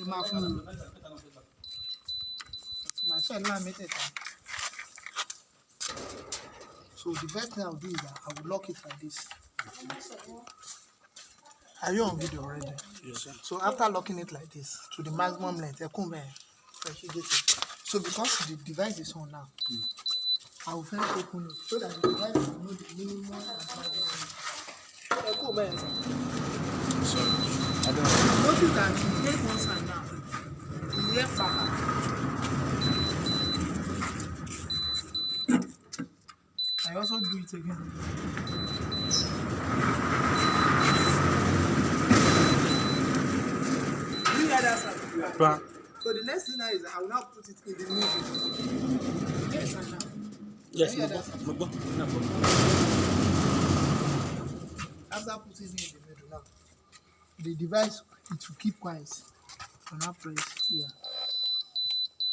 My friend now made it. So the first thing I'll do is that I will lock it like this. Are you on video already? Yes, sir. So after locking it like this to the maximum length, so because the device is on now, I will first open it so that the device will know the minimum and maximum. Sorry, I don't know. Notice that you take one side now. You hear fire. I also do it again. You hear that sound? So the next thing now is I will now put it in the middle. Yes, and now. Yes, After putting it in the middle now, the device, it will keep quiet. I'll now press here.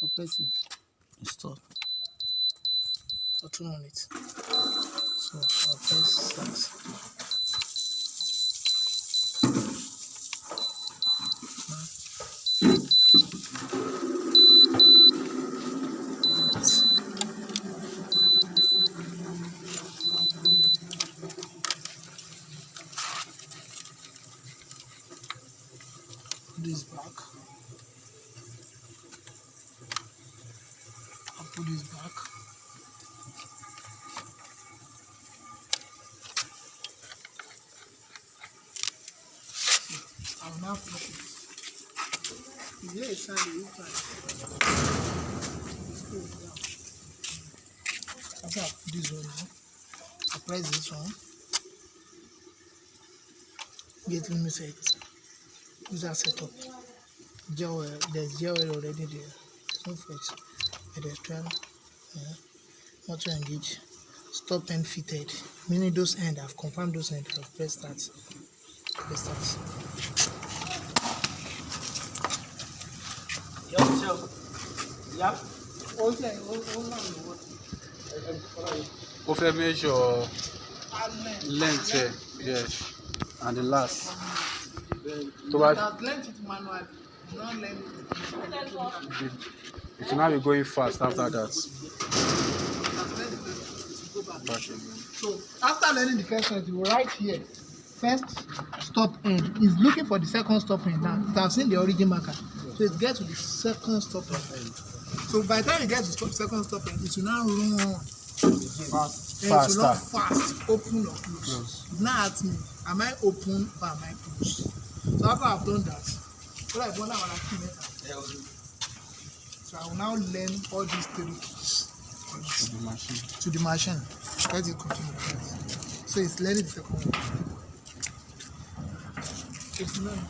I'll press here. Stop. For 2 minutes. So I'll press start. This back. I'll put this back. I will now put it. Yes, I will. After I put this one now, I press this one. Get me set. Use that setup. Gel, there's gel already there. No flex. Pedestrian. Not to engage. Stop end fitted. Meaning those end, I've confirmed those end. I've pressed start. Press start. Yeah. Okay, Okay, measure length here. Yes. And the last. So I've learned it manually. Not learn it. it will now be going fast after that. So after learning the first one, you will write here. First stop end. It's looking for the second stop end now. You have seen the origin marker. So it gets to the second stop end. So by the time you get to the second stop end, it will now run fast. It will not fast, open or close. Now ask me, am I open or am I close? So after I've done that, so I will now learn all these 3 keys to the machine. Let it continue. So it's learning the second one. It's learning.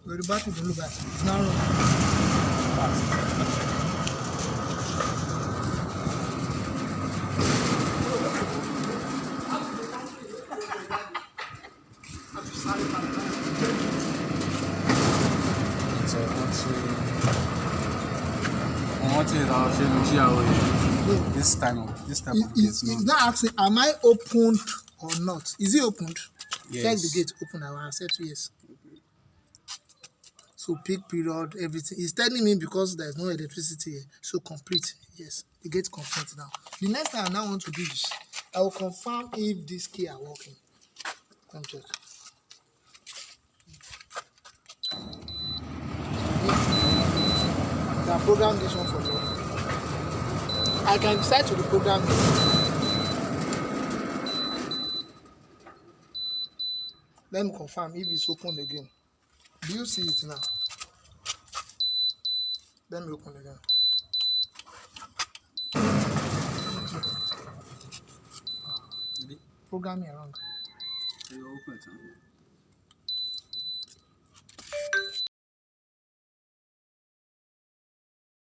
We're about to look at it. It's now running. This time of It's not asking, am I opened or not? Is it opened? Yes. Check the gate open. I will accept yes. So peak period, everything. It's telling me because there's no electricity here. So complete. Yes. The gate complete now. The next thing I now want to do is I will confirm if this key are working. Come check. I program this one for you. I can decide to reprogram it. Let me confirm if it's open again. Do you see it now? Let me open again. Program me wrong.